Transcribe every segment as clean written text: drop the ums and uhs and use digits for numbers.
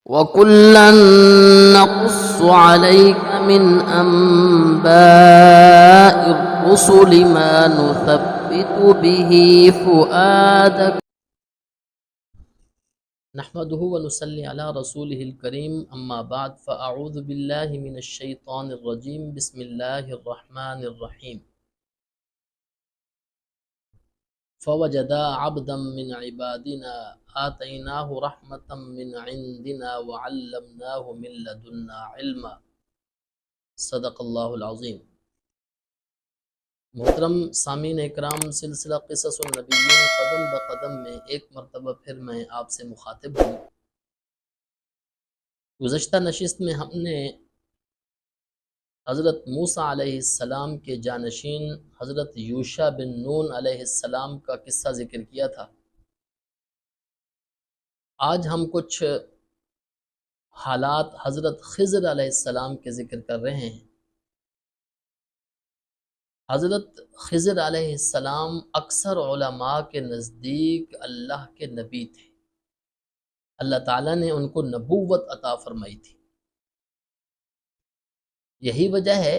وَكُلًّا نَّقُصُّ عَلَيْكَ مِنْ أَنبَاءِ الرُّسُلِ مَا نُثَبِّتُ بِهِ فُؤَادَكَ نحمده ونصلي على رسوله الكريم اما بعد فاعوذ باللہ من الشیطان الرجیم بسم اللہ الرحمن الرحیم فوجدا عبدا من عبادنا آتیناہ رحمتا من عندنا وعلمناہ من لدنا علما صدق اللہ العظیم۔ محترم سامعین اکرام، سلسلہ قصص النبیین قدم بقدم میں ایک مرتبہ پھر میں آپ سے مخاطب ہوں۔ گزشتہ نشست میں ہم نے حضرت موسیٰ علیہ السلام کے جانشین حضرت یوشع بن نون علیہ السلام کا قصہ ذکر کیا تھا۔ آج ہم کچھ حالات حضرت خضر علیہ السلام کے ذکر کر رہے ہیں۔ حضرت خضر علیہ السلام اکثر علماء کے نزدیک اللہ کے نبی تھے۔ اللہ تعالیٰ نے ان کو نبوت عطا فرمائی تھی۔ یہی وجہ ہے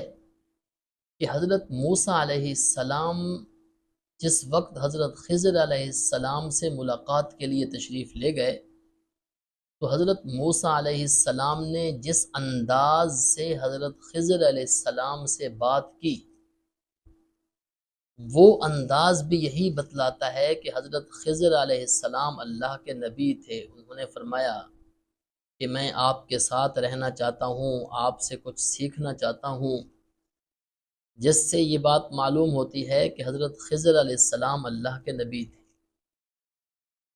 کہ حضرت موسیٰ علیہ السلام جس وقت حضرت خضر علیہ السلام سے ملاقات کے لیے تشریف لے گئے تو حضرت موسیٰ علیہ السلام نے جس انداز سے حضرت خضر علیہ السلام سے بات کی وہ انداز بھی یہی بتلاتا ہے کہ حضرت خضر علیہ السلام اللہ کے نبی تھے۔ انہوں نے فرمایا کہ میں آپ کے ساتھ رہنا چاہتا ہوں، آپ سے کچھ سیکھنا چاہتا ہوں، جس سے یہ بات معلوم ہوتی ہے کہ حضرت خضر علیہ السلام اللہ کے نبی تھے۔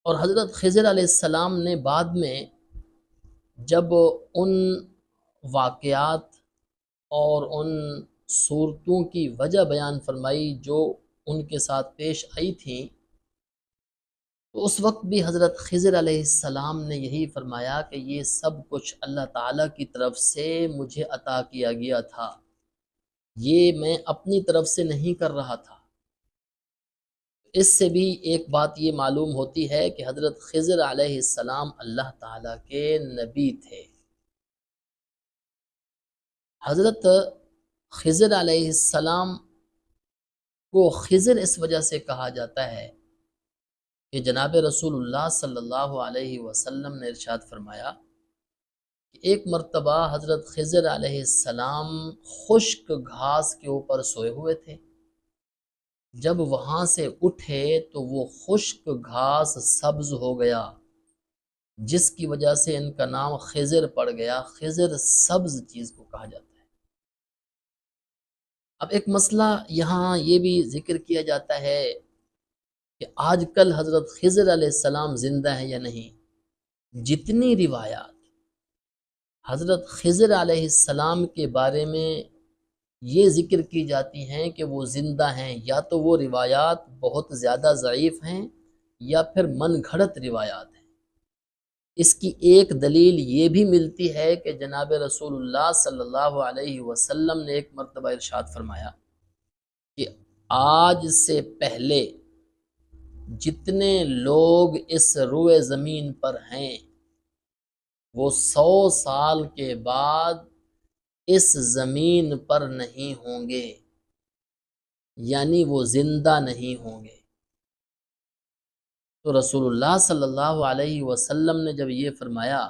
اور حضرت خضر علیہ السلام نے بعد میں جب ان واقعات اور ان صورتوں کی وجہ بیان فرمائی جو ان کے ساتھ پیش آئی تھیں تو اس وقت بھی حضرت خضر علیہ السلام نے یہی فرمایا کہ یہ سب کچھ اللہ تعالیٰ کی طرف سے مجھے عطا کیا گیا تھا، یہ میں اپنی طرف سے نہیں کر رہا تھا۔ اس سے بھی ایک بات یہ معلوم ہوتی ہے کہ حضرت خضر علیہ السلام اللہ تعالیٰ کے نبی تھے۔ حضرت خضر علیہ السلام کو خضر اس وجہ سے کہا جاتا ہے کہ جناب رسول اللہ صلی اللہ علیہ وسلم نے ارشاد فرمایا کہ ایک مرتبہ حضرت خضر علیہ السلام خشک گھاس کے اوپر سوئے ہوئے تھے۔ جب وہاں سے اٹھے تو وہ خشک گھاس سبز ہو گیا، جس کی وجہ سے ان کا نام خضر پڑ گیا۔ خضر سبز چیز کو کہا جاتا ہے۔ اب ایک مسئلہ یہاں یہ بھی ذکر کیا جاتا ہے کہ آج کل حضرت خضر علیہ السلام زندہ ہیں یا نہیں۔ جتنی روایات حضرت خضر علیہ السلام کے بارے میں یہ ذکر کی جاتی ہیں کہ وہ زندہ ہیں، یا تو وہ روایات بہت زیادہ ضعیف ہیں یا پھر من گھڑت روایات ہیں۔ اس کی ایک دلیل یہ بھی ملتی ہے کہ جناب رسول اللہ صلی اللہ علیہ وسلم نے ایک مرتبہ ارشاد فرمایا کہ آج سے پہلے جتنے لوگ اس روئے زمین پر ہیں وہ 100 سال کے بعد اس زمین پر نہیں ہوں گے، یعنی وہ زندہ نہیں ہوں گے۔ تو رسول اللہ صلی اللہ علیہ وسلم نے جب یہ فرمایا،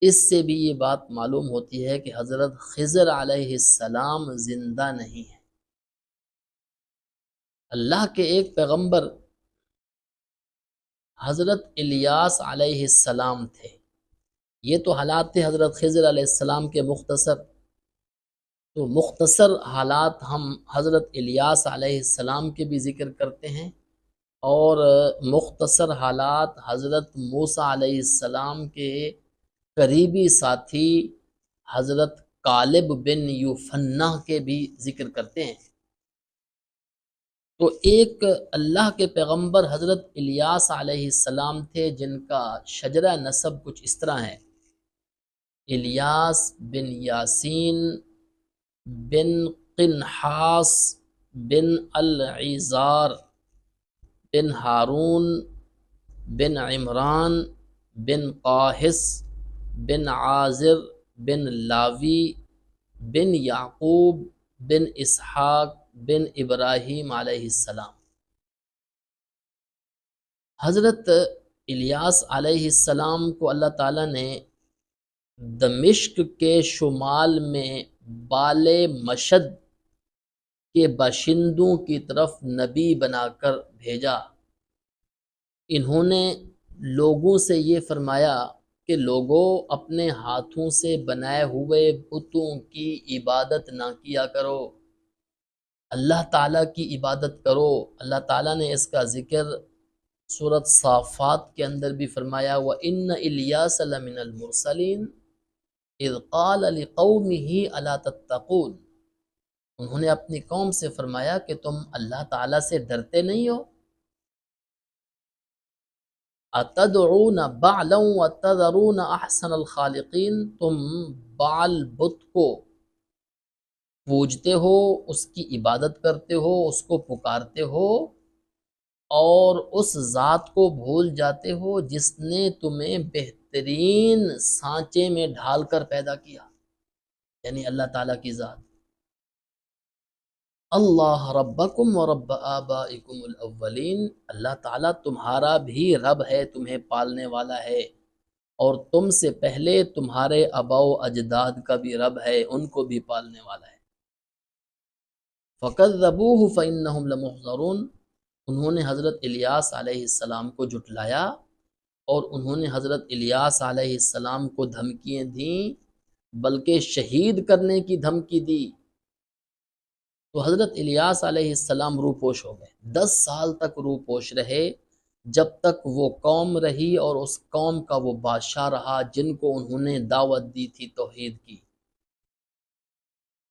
اس سے بھی یہ بات معلوم ہوتی ہے کہ حضرت خضر علیہ السلام زندہ نہیں ہیں۔ اللہ کے ایک پیغمبر حضرت الیاس علیہ السلام تھے۔ یہ تو حالات تھے حضرت خضر علیہ السلام کے مختصر حالات ہم حضرت الیاس علیہ السلام کے بھی ذکر کرتے ہیں، اور مختصر حالات حضرت موسیٰ علیہ السلام کے قریبی ساتھی حضرت کالب بن یوفنہ کے بھی ذکر کرتے ہیں۔ تو ایک اللہ کے پیغمبر حضرت الیاس علیہ السلام تھے جن کا شجرہ نسب کچھ اس طرح ہے: الیاس بن یاسین بن قنحاس بن العزار بن ہارون بن عمران بن قاہس بن عازر بن لاوی بن یعقوب بن اسحاق بن ابراہیم علیہ السلام۔ حضرت الیاس علیہ السلام کو اللہ تعالیٰ نے دمشق کے شمال میں بال مشد کے باشندوں کی طرف نبی بنا کر بھیجا۔ انہوں نے لوگوں سے یہ فرمایا کہ لوگوں اپنے ہاتھوں سے بنائے ہوئے بتوں کی عبادت نہ کیا کرو، اللہ تعالیٰ کی عبادت کرو۔ اللہ تعالیٰ نے اس کا ذکر سورۃ صافات کے اندر بھی فرمایا، وَإِنَّ إِلْيَاسَ لَمِنَ الْمُرْسَلِينَ اِذْ قَالَ لِقَوْمِهِ أَلَا تَتَّقُونَ۔ انہوں نے اپنی قوم سے فرمایا کہ تم اللہ تعالیٰ سے ڈرتے نہیں ہو؟ اتدعون بعلا وتذرون احسن الخالقین، تم بعل بت کو پوجتے ہو، اس کی عبادت کرتے ہو، اس کو پکارتے ہو، اور اس ذات کو بھول جاتے ہو جس نے تمہیں بہترین سانچے میں ڈھال کر پیدا کیا، یعنی اللہ تعالیٰ کی ذات۔ اللہ ربکم و رب آبائکم الاولین، اللہ تعالیٰ تمہارا بھی رب ہے، تمہیں پالنے والا ہے، اور تم سے پہلے تمہارے آباء و اجداد کا بھی رب ہے، ان کو بھی پالنے والا ہے۔ فَكَذَّبُوهُ فَإِنَّهُمْ لَمُحْضَرُونَ، انہوں نے حضرت الیاس علیہ السلام کو جھٹلایا، اور انہوں نے حضرت الیاس علیہ السلام کو دھمکیاں دیں، بلکہ شہید کرنے کی دھمکی دی۔ تو حضرت الیاس علیہ السلام روپوش ہو گئے، 10 سال تک روپوش رہے، جب تک وہ قوم رہی اور اس قوم کا وہ بادشاہ رہا جن کو انہوں نے دعوت دی تھی توحید کی۔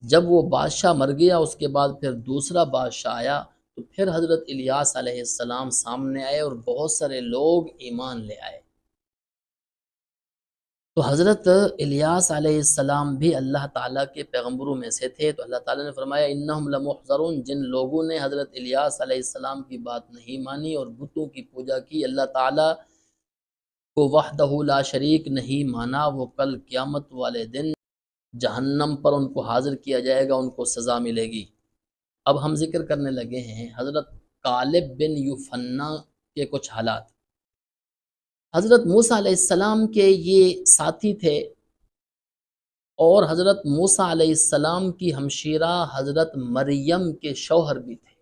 جب وہ بادشاہ مر گیا، اس کے بعد پھر دوسرا بادشاہ آیا، تو پھر حضرت الیاس علیہ السلام سامنے آئے اور بہت سارے لوگ ایمان لے آئے۔ تو حضرت الیاس علیہ السلام بھی اللہ تعالیٰ کے پیغمبروں میں سے تھے، تو اللہ تعالیٰ نے فرمایا انہم لمحضرون، جن لوگوں نے حضرت الیاس علیہ السلام کی بات نہیں مانی اور بتوں کی پوجا کی، اللہ تعالیٰ کو وحدہ لا شریک نہیں مانا، وہ کل قیامت والے دن جہنم پر ان کو حاضر کیا جائے گا، ان کو سزا ملے گی۔ اب ہم ذکر کرنے لگے ہیں حضرت کالب بن یوفنا کے کچھ حالات۔ حضرت موسیٰ علیہ السلام کے یہ ساتھی تھے، اور حضرت موسیٰ علیہ السلام کی ہمشیرہ حضرت مریم کے شوہر بھی تھے،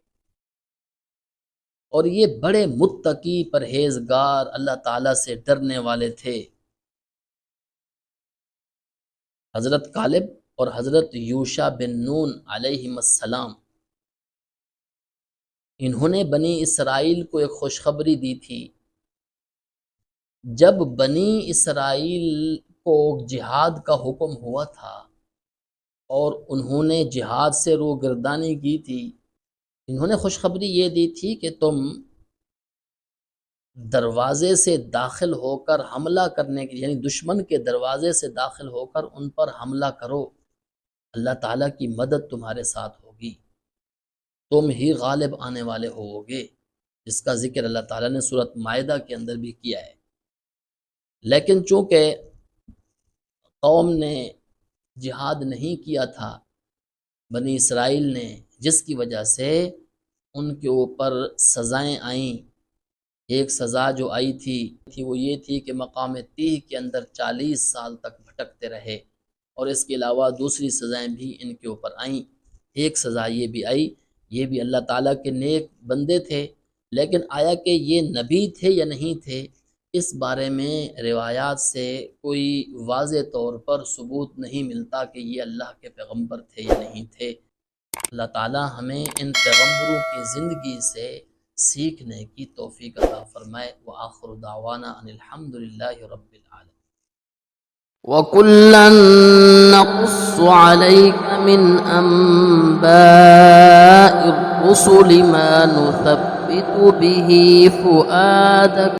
اور یہ بڑے متقی پرہیزگار اللہ تعالیٰ سے ڈرنے والے تھے۔ حضرت کالب اور حضرت یوشع بن نون علیہم السلام، انہوں نے بنی اسرائیل کو ایک خوشخبری دی تھی۔ جب بنی اسرائیل کو جہاد کا حکم ہوا تھا اور انہوں نے جہاد سے روگردانی کی تھی، انہوں نے خوشخبری یہ دی تھی کہ تم دروازے سے داخل ہو کر حملہ کرنے کے، یعنی دشمن کے دروازے سے داخل ہو کر ان پر حملہ کرو، اللہ تعالیٰ کی مدد تمہارے ساتھ ہوگی، تم ہی غالب آنے والے ہوگے، جس کا ذکر اللہ تعالیٰ نے سورۃ مائدہ کے اندر بھی کیا ہے۔ لیکن چونکہ قوم نے جہاد نہیں کیا تھا بنی اسرائیل نے، جس کی وجہ سے ان کے اوپر سزائیں آئیں۔ ایک سزا جو آئی تھی وہ یہ تھی کہ مقام تیہ کے اندر 40 سال تک بھٹکتے رہے، اور اس کے علاوہ دوسری سزائیں بھی ان کے اوپر آئیں۔ ایک سزا یہ بھی آئی، یہ بھی اللہ تعالیٰ کے نیک بندے تھے، لیکن آیا کہ یہ نبی تھے یا نہیں تھے، اس بارے میں روایات سے کوئی واضح طور پر ثبوت نہیں ملتا کہ یہ اللہ کے پیغمبر تھے یا نہیں تھے۔ اللہ تعالیٰ ہمیں ان پیغمبروں کی زندگی سے سیکھنے کی توفیق عطا فرمائے۔ وآخر دعوانا ان الحمد للہ رب العالمین۔ وَكُلًّا نَّقُصُّ عَلَيْكَ مِنْ أَنبَاءِ الرُّسُلِ مَا نُثَبِّتُ بِهِ فُؤَادَكَ